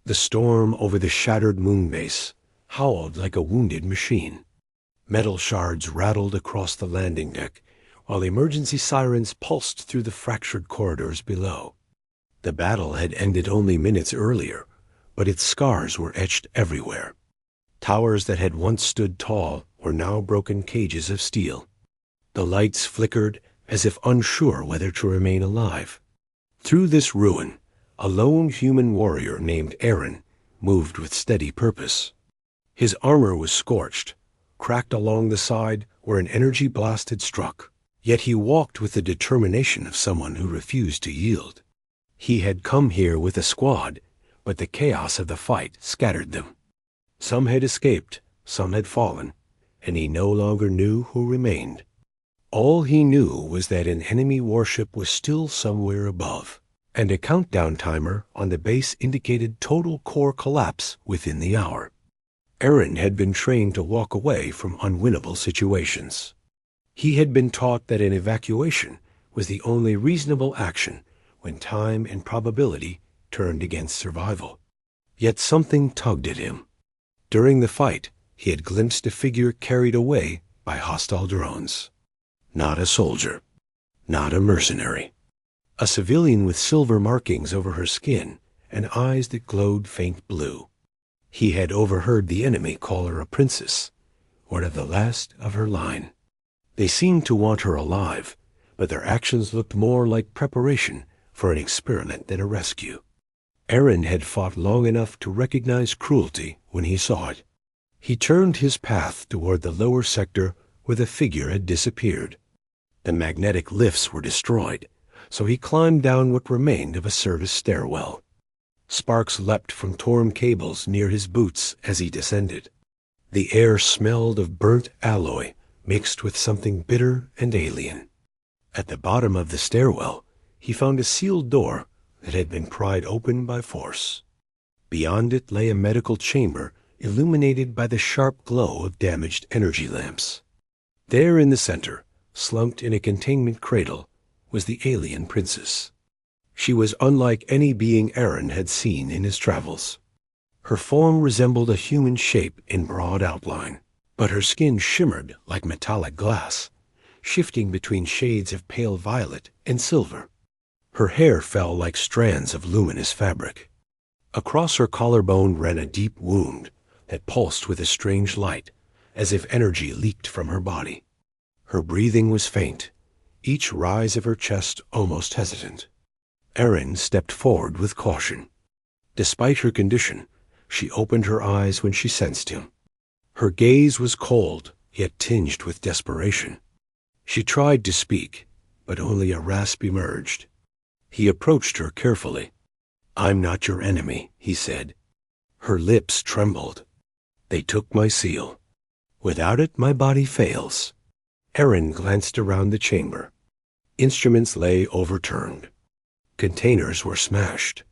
The storm over the shattered moon base howled like a wounded machine. Metal shards rattled across the landing deck, while emergency sirens pulsed through the fractured corridors below. The battle had ended only minutes earlier, but its scars were etched everywhere. Towers that had once stood tall were now broken cages of steel. The lights flickered as if unsure whether to remain alive. Through this ruin, a lone human warrior named Aaron moved with steady purpose. His armor was scorched, cracked along the side where an energy blast had struck, yet he walked with the determination of someone who refused to yield. He had come here with a squad, but the chaos of the fight scattered them. Some had escaped, some had fallen, and he no longer knew who remained. All he knew was that an enemy warship was still somewhere above, and a countdown timer on the base indicated total core collapse within the hour. Aaron had been trained to walk away from unwinnable situations. He had been taught that an evacuation was the only reasonable action when time and probability turned against survival. Yet something tugged at him. During the fight, he had glimpsed a figure carried away by hostile drones. Not a soldier, not a mercenary. A civilian with silver markings over her skin and eyes that glowed faint blue. He had overheard the enemy call her a princess, one of the last of her line. They seemed to want her alive, but their actions looked more like preparation for an experiment than a rescue. Aaron had fought long enough to recognize cruelty when he saw it. He turned his path toward the lower sector where the figure had disappeared. The magnetic lifts were destroyed, so he climbed down what remained of a service stairwell. Sparks leapt from torn cables near his boots as he descended. The air smelled of burnt alloy mixed with something bitter and alien. At the bottom of the stairwell, he found a sealed door that had been pried open by force. Beyond it lay a medical chamber illuminated by the sharp glow of damaged energy lamps. There in the center, slumped in a containment cradle, was the alien princess. She was unlike any being Aaron had seen in his travels. Her form resembled a human shape in broad outline, but her skin shimmered like metallic glass, shifting between shades of pale violet and silver. Her hair fell like strands of luminous fabric. Across her collarbone ran a deep wound that pulsed with a strange light, as if energy leaked from her body. Her breathing was faint, each rise of her chest almost hesitant. Aaron stepped forward with caution. Despite her condition, she opened her eyes when she sensed him. Her gaze was cold, yet tinged with desperation. She tried to speak, but only a rasp emerged. He approached her carefully. "I'm not your enemy," he said. Her lips trembled. "They took my seal. Without it, my body fails." Aaron glanced around the chamber. Instruments lay overturned. Containers were smashed.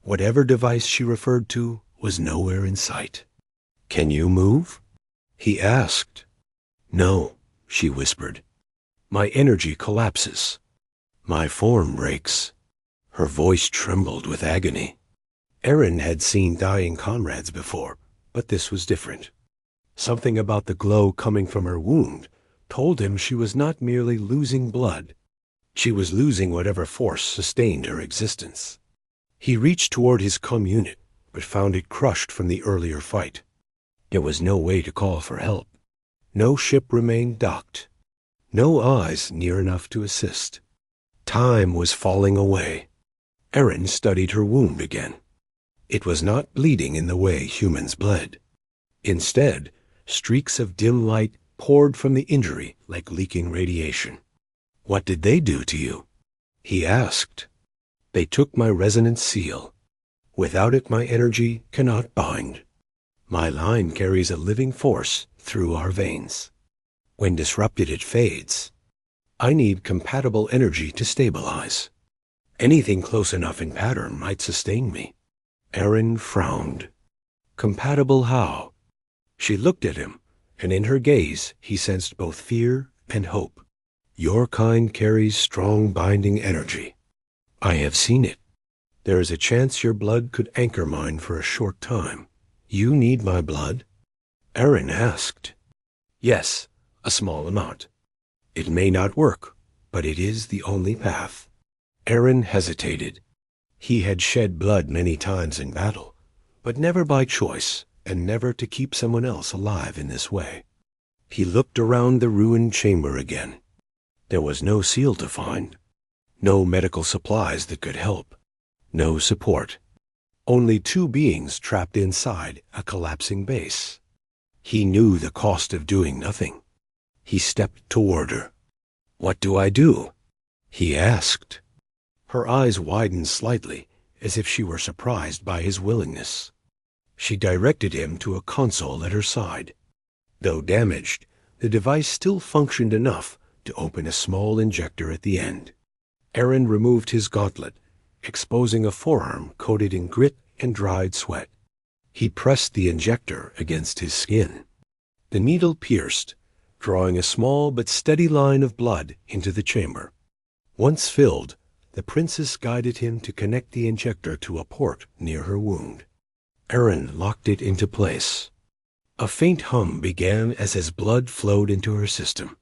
Whatever device she referred to was nowhere in sight. "Can you move?" he asked. "No," she whispered. "My energy collapses. My form breaks." Her voice trembled with agony. Aaron had seen dying comrades before, but this was different. Something about the glow coming from her wound told him she was not merely losing blood. She was losing whatever force sustained her existence. He reached toward his comm unit, but found it crushed from the earlier fight. There was no way to call for help. No ship remained docked. No eyes near enough to assist. Time was falling away. Aaron studied her wound again. It was not bleeding in the way humans bled. Instead, streaks of dim light poured from the injury like leaking radiation. "What did they do to you?" he asked. "They took my resonance seal. Without it, my energy cannot bind. My line carries a living force through our veins. When disrupted, it fades. I need compatible energy to stabilize. Anything close enough in pattern might sustain me." Aaron frowned. "Compatible how?" She looked at him, and in her gaze he sensed both fear and hope. "Your kind carries strong binding energy. I have seen it. There is a chance your blood could anchor mine for a short time. You need my blood? Aaron asked. Yes, a small amount. It may not work, but it is the only path. Aaron hesitated. He had shed blood many times in battle, but never by choice, and never to keep someone else alive in this way. He looked around the ruined chamber again. There was no seal to find, no medical supplies that could help, no support. Only two beings trapped inside a collapsing base. He knew the cost of doing nothing. He stepped toward her. "What do I do?" he asked. Her eyes widened slightly, as if she were surprised by his willingness. She directed him to a console at her side. Though damaged, the device still functioned enough to open a small injector at the end. Aaron removed his gauntlet, exposing a forearm coated in grit and dried sweat. He pressed the injector against his skin. The needle pierced, drawing a small but steady line of blood into the chamber. Once filled, the princess guided him to connect the injector to a port near her wound. Aaron locked it into place. A faint hum began as his blood flowed into her system.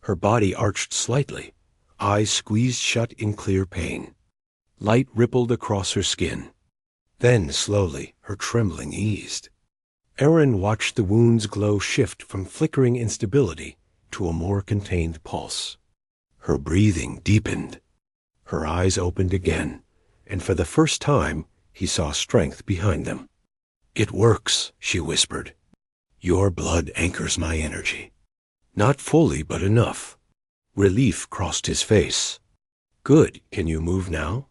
Her body arched slightly, eyes squeezed shut in clear pain. Light rippled across her skin. Then, slowly, her trembling eased. Aaron watched the wound's glow shift from flickering instability to a more contained pulse. Her breathing deepened. Her eyes opened again, and for the first time he saw strength behind them. "It works," she whispered. "Your blood anchors my energy." Not fully, but enough. Relief crossed his face. "Good. Can you move now?"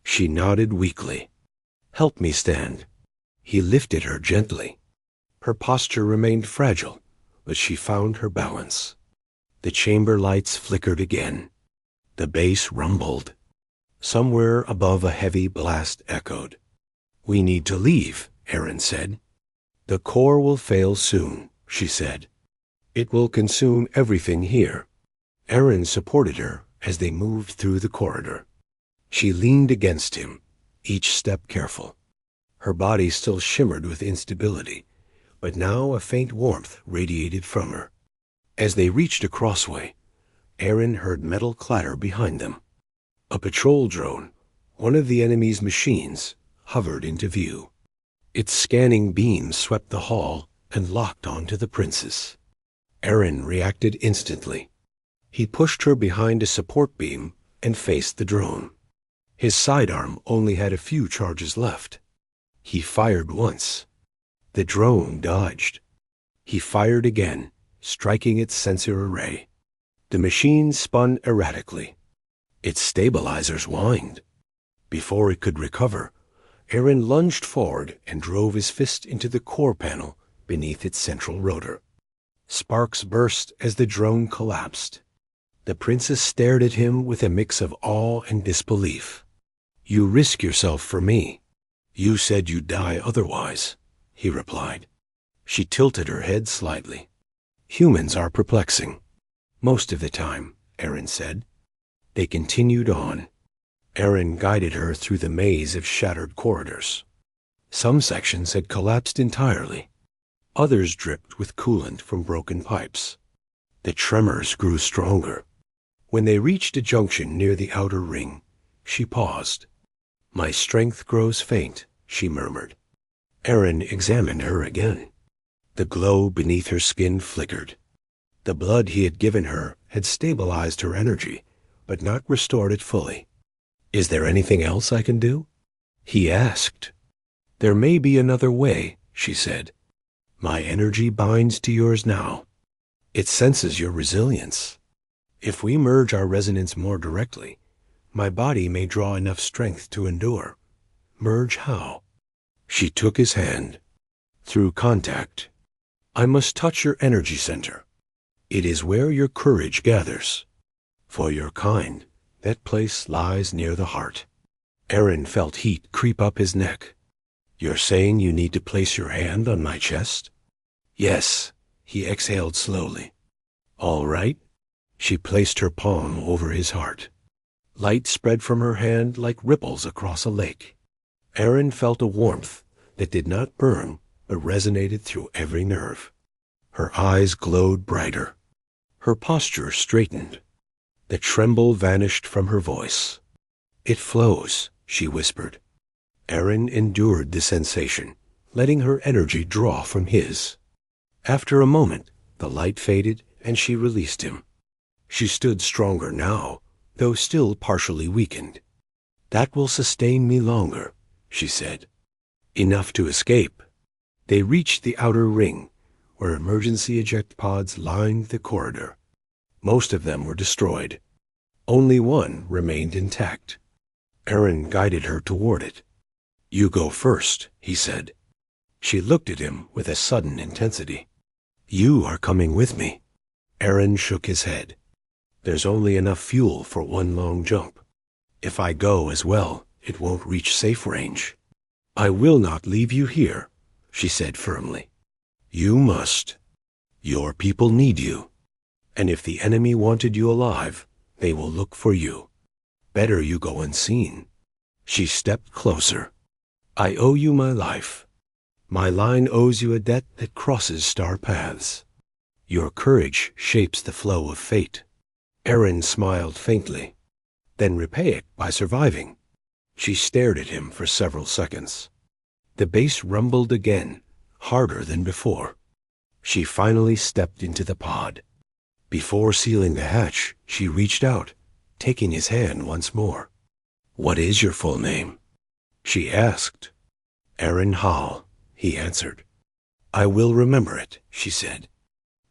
She nodded weakly. "Help me stand." He lifted her gently. Her posture remained fragile, but she found her balance. The chamber lights flickered again. The bass rumbled. Somewhere above a heavy blast echoed. "We need to leave," Aaron said. "The core will fail soon," she said. "It will consume everything here." Aaron supported her as they moved through the corridor. She leaned against him, each step careful. Her body still shimmered with instability, but now a faint warmth radiated from her. As they reached a crossway, Aaron heard metal clatter behind them. A patrol drone, one of the enemy's machines, hovered into view. Its scanning beams swept the hall and locked onto the princess. Aaron reacted instantly. He pushed her behind a support beam and faced the drone. His sidearm only had a few charges left. He fired once. The drone dodged. He fired again, striking its sensor array. The machine spun erratically. Its stabilizers whined. Before it could recover, Aaron lunged forward and drove his fist into the core panel beneath its central rotor. Sparks burst as the drone collapsed. The princess stared at him with a mix of awe and disbelief. "You risk yourself for me. You said you'd die otherwise," he replied. She tilted her head slightly. "Humans are perplexing." "Most of the time," Aaron said. They continued on. Aaron guided her through the maze of shattered corridors. Some sections had collapsed entirely. Others dripped with coolant from broken pipes. The tremors grew stronger. When they reached a junction near the outer ring, she paused. "My strength grows faint," she murmured. Aaron examined her again. The glow beneath her skin flickered. The blood he had given her had stabilized her energy, but not restored it fully. "Is there anything else I can do?" he asked. "There may be another way," she said. "My energy binds to yours now. It senses your resilience. If we merge our resonance more directly, my body may draw enough strength to endure." "Merge how?" She took his hand. "Through contact. I must touch your energy center. It is where your courage gathers. For your kind, that place lies near the heart." Aaron felt heat creep up his neck. "You're saying you need to place your hand on my chest?" "Yes," he exhaled slowly. "All right." She placed her palm over his heart. Light spread from her hand like ripples across a lake. Aaron felt a warmth that did not burn, but resonated through every nerve. Her eyes glowed brighter. Her posture straightened. The tremble vanished from her voice. "It flows," she whispered. Aaron endured the sensation, letting her energy draw from his. After a moment, the light faded and she released him. She stood stronger now, though still partially weakened. "That will sustain me longer," she said. "Enough to escape." They reached the outer ring, where emergency eject pods lined the corridor. Most of them were destroyed. Only one remained intact. Aaron guided her toward it. "You go first," he said. She looked at him with a sudden intensity. "You are coming with me." Aaron shook his head. "There's only enough fuel for one long jump. If I go as well, it won't reach safe range." "I will not leave you here," she said firmly. "You must. Your people need you. And if the enemy wanted you alive, they will look for you. Better you go unseen." She stepped closer. "I owe you my life. My line owes you a debt that crosses star paths. Your courage shapes the flow of fate." Aaron smiled faintly. "Then repay it by surviving." She stared at him for several seconds. The base rumbled again, harder than before. She finally stepped into the pod. Before sealing the hatch, she reached out, taking his hand once more. "What is your full name?" she asked. "Aaron Hall," he answered. "I will remember it," she said.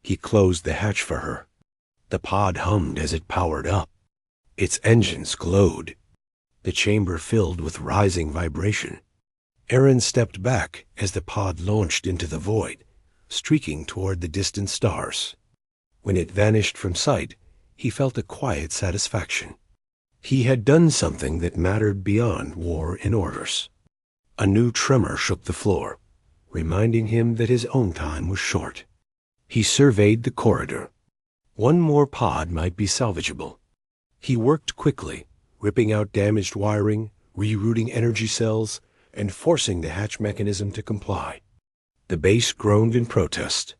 He closed the hatch for her. The pod hummed as it powered up. Its engines glowed. The chamber filled with rising vibration. Aaron stepped back as the pod launched into the void, streaking toward the distant stars. When it vanished from sight, he felt a quiet satisfaction. He had done something that mattered beyond war and orders. A new tremor shook the floor, reminding him that his own time was short. He surveyed the corridor. One more pod might be salvageable. He worked quickly, ripping out damaged wiring, rerouting energy cells, and forcing the hatch mechanism to comply. The base groaned in protest,